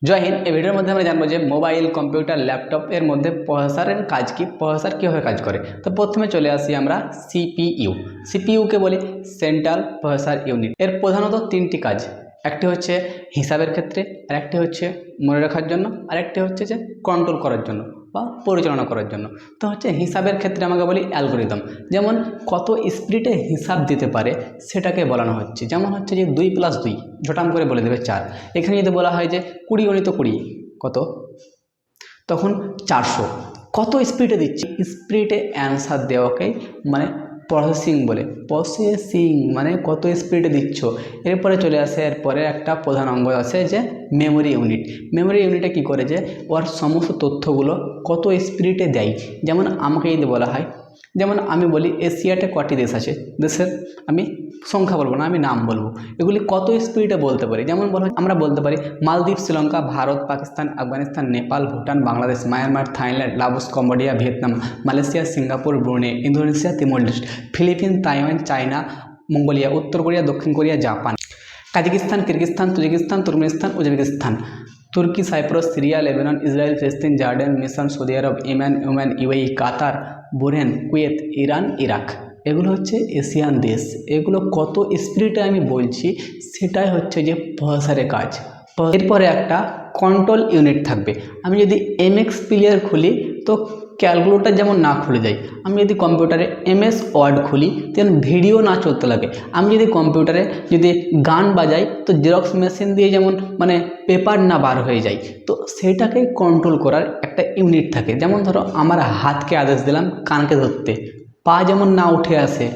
জয় হিন্দ। এই ভিডিওর মধ্যে আমরা জানবো যে মোবাইল, কম্পিউটার, ল্যাপটপ এর মধ্যে প্রসেসরের কাজ কি, প্রসেসর কীভাবে কাজ করে। তো প্রথমে চলে আসি আমরা সিপিইউ। সিপিইউকে বলি সেন্ট্রাল প্রসেসর ইউনিট। এর প্রধানত তিনটি কাজ, একটি হচ্ছে হিসাবের ক্ষেত্রে, আরেকটি হচ্ছে মনে রাখার জন্য, আরেকটি হচ্ছে যে কন্ট্রোল করার জন্য বা পরিচালনা করার জন্য। তো হচ্ছে হিসাবের ক্ষেত্রে আমাকে বলি অ্যালগোরিদম, যেমন কত স্পিডে হিসাব দিতে পারে সেটাকে বলানো হচ্ছে। যেমন হচ্ছে যে 2+2 ঝটাম করে বলে দেবে 4। এখানে যদি বলা হয় যে 20 গণিত 20 কত, তখন 400। কত স্পিডে দিচ্ছি, স্পিডে অ্যান্সার দেওয়াকেই মানে প্রসেসিং বলে। প্রসেসিং মানে কত স্পিডে দিচ্ছ। এরপরে চলে আসে, এরপরে একটা প্রধান অঙ্গ আছে যে মেমোরি ইউনিট। মেমোরি ইউনিটে কী করে যে ওর সমস্ত তথ্যগুলো কত স্পিডে দেয়। যেমন আমাকে যদি বলা হয়, যেমন আমি বলি এশিয়াতে কটি দেশ আছে, দেশের আমি সংখ্যা বলবো না, আমি নাম বলবো, এগুলি কত স্পিডে বলতে পারি। যেমন বলা আমরা বলতে পারি মালদ্বীপ, Sri Lanka, Bharat, Pakistan, Afghanistan, Nepal, Bhutan, Bangladesh, Myanmar, Thailand, Laos, Cambodia, Vietnam, Malaysia, Singapore, Brunei, Indonesia, Timor Leste, Philippine, Taiwan, China, Mongolia, উত্তর কোরিয়া, দক্ষিণ Korea, Japan, Kazakhstan, Kyrgyzstan, Tajikistan, Turkmenistan, Uzbekistan, তুর্কি, সাইপ্রাস, সিরিয়া, লেবানন, ইসরায়েল, ফিলিস্তিন, জর্ডান, মিশর, সৌদি আরব, Yemen, UAE, Qatar, Bahrain, Kuwait, Iran, Iraq. এগুলো হচ্ছে Asian দেশ। এগুলো কত স্পিডে আমি বলছি সেটাই হচ্ছে যে প্রসেসরের কাজ। এরপরে একটা কন্ট্রোল ইউনিট থাকবে। আমি যদি এমএক্স প্লেয়ার খুলি তো ক্যালকুলেটর যেমন না খুলে যায়, আমি যদি কম্পিউটারে এমএস ওয়ার্ড খুলি তেমন ভিডিও না চলতে লাগে। আমি যদি কম্পিউটারে যদি গান বাজাই তো জেরক্স মেশিন দিয়ে যেমন মানে পেপার না বার হয়ে যায়। তো সেটাকে কন্ট্রোল করার একটা ইউনিট থাকে। যেমন ধরো আমার হাতকে আদেশ দিলাম কানকে ধরতে, পা যেমন না উঠে আসে,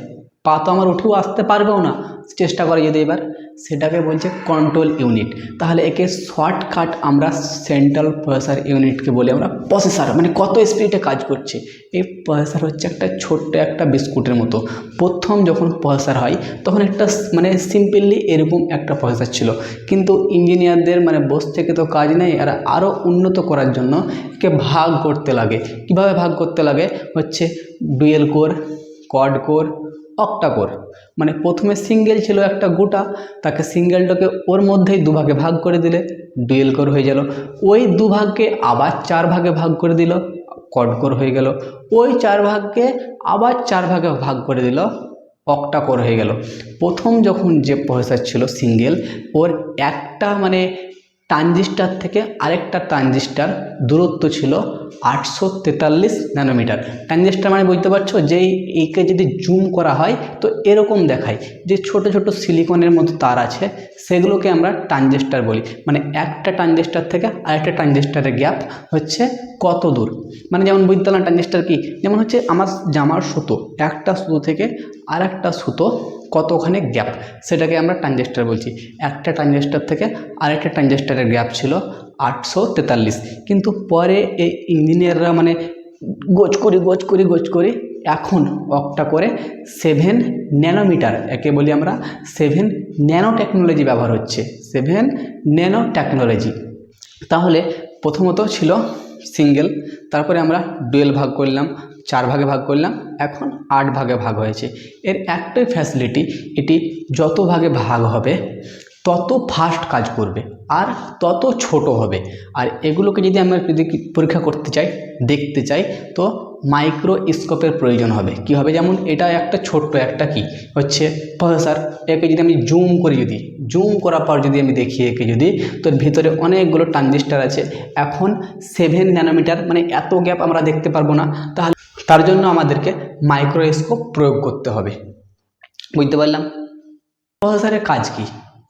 পা তো আমার উঠেও আসতে পারবেও না, চেষ্টা করে যদি এবার, সেটাকে বলছে কন্ট্রোল ইউনিট। তাহলে একে শর্টকাট আমরা সেন্ট্রাল প্রসেসর ইউনিটকে বলি আমরা প্রসেসর, মানে কত স্পিডে কাজ করছে। এই প্রসেসর হচ্ছে একটা ছোট্ট একটা বিস্কুটের মতো। প্রথম যখন প্রসেসর হয় তখন একটা মানে সিম্পলি এরকম একটা প্রসেসর ছিল, কিন্তু ইঞ্জিনিয়ারদের মানে বস থেকে তো কাজ নেই, আর আরও উন্নত করার জন্য একে ভাগ করতে লাগে। কিভাবে ভাগ করতে লাগে হচ্ছে dual core, quad core, octa core. মানে প্রথমে সিঙ্গেল ছিল একটা গোটা, তাকে সিঙ্গেলটাকে ওর মধ্যেই দুভাগে ভাগ করে দিলে ডুয়েল কোর হয়ে গেল। ওই দুভাগকে আবার 4 ভাগে ভাগ করে দিল, কোয়াড কোর হয়ে গেল। ওই 4 ভাগকে আবার 4 ভাগে ভাগ করে দিল, অক্টা কোর হয়ে গেল। প্রথম যখন যে প্রসেসর ছিল সিঙ্গেল, ওর একটা মানে ট্রানজিস্টার থেকে আরেকটা ট্রানজিস্টার দূরত্ব ছিল 843 ন্যানোমিটার। ট্রানজিস্টার মানে বুঝতে পারছো, যেই একে যদি জুম করা হয় তো এরকম দেখায় যে ছোট ছোট সিলিকনের মতো তার আছে, সেগুলোকে আমরা ট্রানজিস্টার বলি। মানে একটা ট্রানজিস্টার থেকে আরেকটা ট্রানজিস্টারের গ্যাপ হচ্ছে কত দূর। মানে যেমন বুঝতে পারলাম ট্রানজিস্টার কি, যেমন হচ্ছে আমার জামার সুতো, একটা সুতো থেকে আরেকটা সুতো কতখানি গ্যাপ, সেটাকে আমরা ট্রানজিস্টার বলছি। একটা ট্রানজিস্টার থেকে আরেকটা ট্রানজিস্টারের গ্যাপ ছিল 843। কিন্তু পরে এই ইঞ্জিনিয়াররা মানে গোছ করি এখন অক্টা করে 7 ন্যানোমিটার, একে বলি আমরা 7 ন্যানো টেকনোলজি ব্যবহার হচ্ছে, 7 ন্যানো টেকনোলজি। তাহলে প্রথমত ছিল সিঙ্গেল, তারপরে আমরা ডুয়েল ভাগ করলাম, 4 ভাগে ভাগ করলাম, এখন 8 ভাগে ভাগ হয়েছে। এর একটাই ফ্যাসিলিটি, এটি যত ভাগে ভাগ হবে তত ফাস্ট কাজ করবে আর তত ছোট হবে। আর এগুলোকে যদি আমরা যদি পরীক্ষা করতে চাই, দেখতে চাই, তো মাইক্রোস্কোপের প্রয়োজন হবে। কি হবে, যেমন এটা একটা ছোট্ট একটা কি হচ্ছে প্রসেসর, একে যদি আমি জুম করি, যদি জুম করার পর যদি আমি দেখি একে যদি, তো ভিতরে অনেকগুলো ট্রানজিস্টার আছে। এখন 7 ন্যানোমিটার মানে এত গ্যাপ আমরা দেখতে পারবো না, তাহলে তার জন্য আমাদেরকে মাইক্রোস্কোপ প্রয়োগ করতে হবে। বুঝতে পারলাম। প্রসেসরের কাজ কি,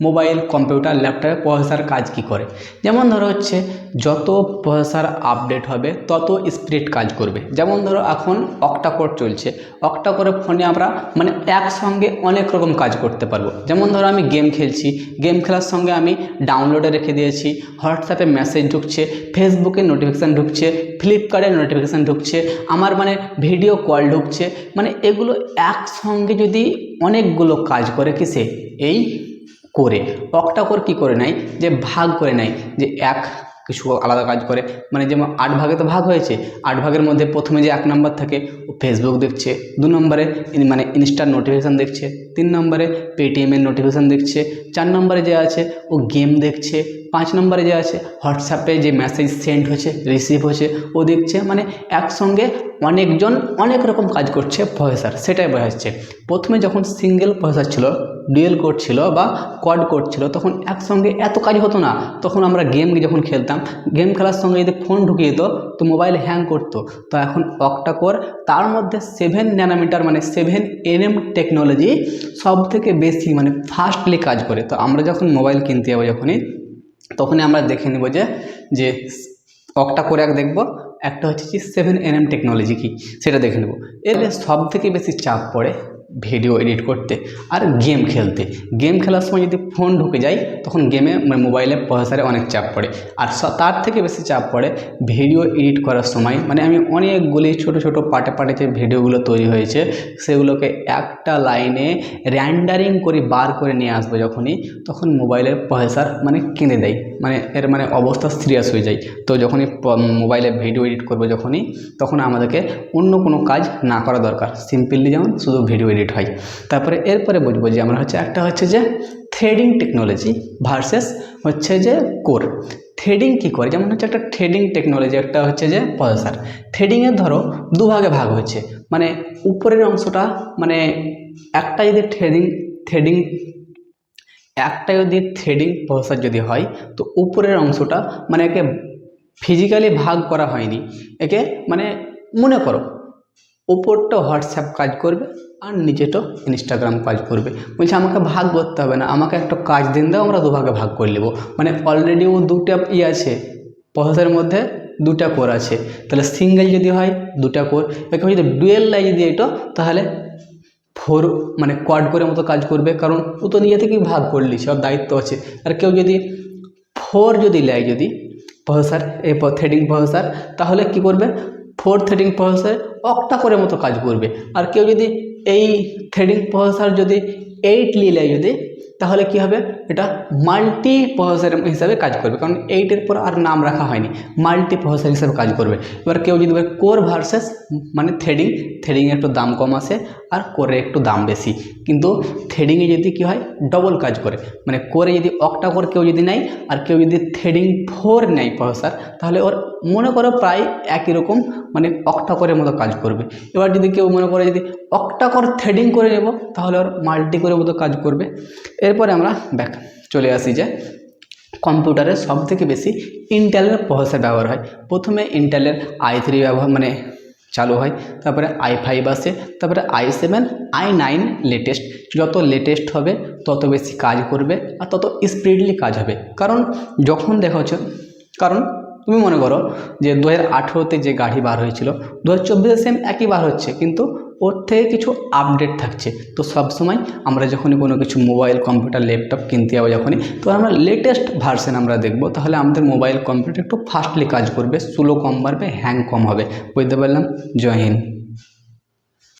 মোবাইল, কম্পিউটার, ল্যাপটপে প্রসেসর কাজ কি করে। যেমন ধরো হচ্ছে যত প্রসেসর আপডেট হবে তত স্পিড কাজ করবে। যেমন ধরো এখন অক্টা কোর চলছে, অক্টা কোরে ফোনে আমরা মানে একসঙ্গে অনেক রকম কাজ করতে পারবো। যেমন ধরো আমি গেম খেলছি, গেম খেলার সঙ্গে আমি ডাউনলোডে রেখে দিয়েছি, হোয়াটসঅ্যাপে মেসেজ ঢুকছে, ফেসবুকে নোটিফিকেশান ঢুকছে, ফ্লিপকার্টে নোটিফিকেশান ঢুকছে, আমার মানে ভিডিও কল ঢুকছে। মানে এগুলো একসঙ্গে যদি অনেকগুলো কাজ করে কিসে, এই করে অক্টা কোর কী করে নেয় যে ভাগ করে নেয়, যে এক কিছু আলাদা কাজ করে। মানে যেমন 8 ভাগে তো ভাগ হয়েছে, 8 ভাগের মধ্যে প্রথমে যে 1 নম্বর থাকে ও ফেসবুক দেখছে, 2 নম্বরে মানে ইনস্টার নোটিফিকেশান দেখছে, 3 নম্বরে পেটিএমের নোটিফিকেশান দেখছে, 4 নম্বরে যে আছে ও গেম দেখছে, 5 নম্বরে যে আছে হোয়াটসঅ্যাপে যে মেসেজ সেন্ড হচ্ছে রিসিভ হচ্ছে ও দেখছে, মানে একসঙ্গে অনেকজন অনেক রকম কাজ করছে প্রসেসর, সেটাই বোঝাচ্ছে। প্রথমে যখন সিঙ্গেল প্রসেসর ছিল, ডুয়েল কোড ছিল বা কোয়াড কোড ছিল, তখন একসঙ্গে এত কাজ হতো না। তখন আমরা গেম যখন খেলতাম, গেম খেলার সঙ্গে যদি ফোন ঢুকিয়ে দিত তো মোবাইল হ্যাং করতো। তো এখন অক্টা কোর, তার মধ্যে 7 ন্যানোমিটার মানে 7nm টেকনোলজি সব থেকে বেশি মানে ফাস্টলি কাজ করে। তো আমরা যখন মোবাইল কিনতে যাবো তখনই আমরা দেখে নেব যে অক্টা কোর এক দেখব, একটা হচ্ছে যে 7nm টেকনোলজি কি সেটা দেখে নেব। এর সব থেকে বেশি চাপ পড়ে ভিডিও এডিট করতে আর গেম খেলতে। গেম খেলার সময় যদি ফোন ঢুকে যায় তখন গেমে মানে মোবাইলে প্রসেসরে অনেক চাপ পড়ে। আর তার থেকে বেশি চাপ পড়ে ভিডিও এডিট করার সময়। মানে আমি অনেকগুলি ছোট ছোট পার্টে যে ভিডিওগুলো তৈরি হয়েছে সেগুলোকে একটা লাইনে র্যান্ডারিং করে বার করে নিয়ে আসবো যখনই, তখন মোবাইলের প্রসেসর মানে কেঁদে দেয়, মানে এর মানে অবস্থা সিরিয়াস হয়ে যায়। তো যখনই মোবাইলে ভিডিও এডিট করবো তখন আমাদেরকে অন্য কোনো কাজ না করা দরকার, সিম্পলি যেমন শুধু ভিডিও এডিট হয়। তারপরে এরপরে বুঝবো যে আমরা একটা হচ্ছে যে থ্রেডিং টেকনোলজি ভার্সেস হচ্ছে যে কোর। থ্রেডিং কী করে, যেমন হচ্ছে একটা থ্রেডিং টেকনোলজি, একটা হচ্ছে যে প্রসেসর। থ্রেডিংয়ের ধরো দুভাগে ভাগ হয়েছে, মানে উপরের অংশটা মানে একটা যদি থ্রেডিং প্রসেসর যদি হয়, তো উপরের অংশটা মানে একে ফিজিক্যালি ভাগ করা হয়নি, একে মানে মনে করো ওপরটা হোয়াটসঅ্যাপ কাজ করবে আর নিচেটা ইনস্টাগ্রাম কাজ করবে। বলছে আমাকে ভাগ করতে হবে না, আমাকে একটা কাজ দিন দাও, আমরা দুভাগে ভাগ করে নেবো। মানে অলরেডি ও দুটা আছে প্রসেসরের মধ্যে, দুটা কোর আছে। তাহলে সিঙ্গেল যদি হয় দুটা কোর, এরকম যদি ডুয়েল লাই যদি এটা, তাহলে 4 মানে কোয়াড করে মতো কাজ করবে, কারণ ও তো নিজে থেকেই ভাগ করে নিচ্ছে, ওর দায়িত্ব আছে। আর কেউ যদি 4 যদি লেয় প্রসেসর, এই থ্রেডিং প্রসেসর, তাহলে কি করবে 4 থ্রেডিং প্রসেসর অক্টা করে মতো কাজ করবে। আর কেউ যদি এই থ্রেডিং প্রসেসর যদি 8 নেয় তাহলে কি হবে, এটা মাল্টি প্রসেসর হিসাবে কাজ করবে, কারণ 8-এর পর আর নাম রাখা হয়নি, মাল্টি প্রসেসর হিসাবে কাজ করবে। এবার কেউ যদি কোর ভার্সেস মানে থ্রেডিংয়ে একটু দাম কম আসে আর কোরে একটু দাম বেশি, কিন্তু থ্রেডিংয়ে যদি কি হয় ডবল কাজ করে। মানে কোরে যদি অক্টা কোর কেউ যদি নেয় আর কেউ যদি থ্রেডিং 4 নেয় প্রসেসর, তাহলে ওর মনে করো প্রায় একই রকম মানে অক্টা কোরের মতো কাজ করবে। এবার যদি কেউ মনে করে যদি অক্টা কোর থ্রেডিং করে নেব, তাহলে ওর মাল্টি কোরের মতো কাজ করবে। এরপরে আমরা চলে আসি যে কম্পিউটারের সবথেকে বেশি ইন্টেলের প্রসেসর ব্যবহার হয়। প্রথমে ইন্টেলের i3 ব্যবহার মানে চালু হয়, তারপরে i5 আসে, তারপরে i7, i9 লেটেস্ট। যত লেটেস্ট হবে তত বেশি কাজ করবে আর তত স্পিডলি কাজ হবে। কারণ যখন কারণ তুমি মনে করো যে 2018-তে যে গাড়ি বার হয়েছিল 2024-এ সেম একই বার হচ্ছে, কিন্তু ওর থেকে কিছু আপডেট থাকছে। তো সবসময় আমরা যখনই কোনো কিছু মোবাইল কম্পিউটার ল্যাপটপ কিনতে যাবো তো আমরা লেটেস্ট ভার্সন আমরা দেখব, তাহলে আমাদের মোবাইল কম্পিউটার একটু ফাস্টলি কাজ করবে, স্লো কম বাড়বে, হ্যাং কম হবে। বুঝতে পারলাম? জয় হিন্দ।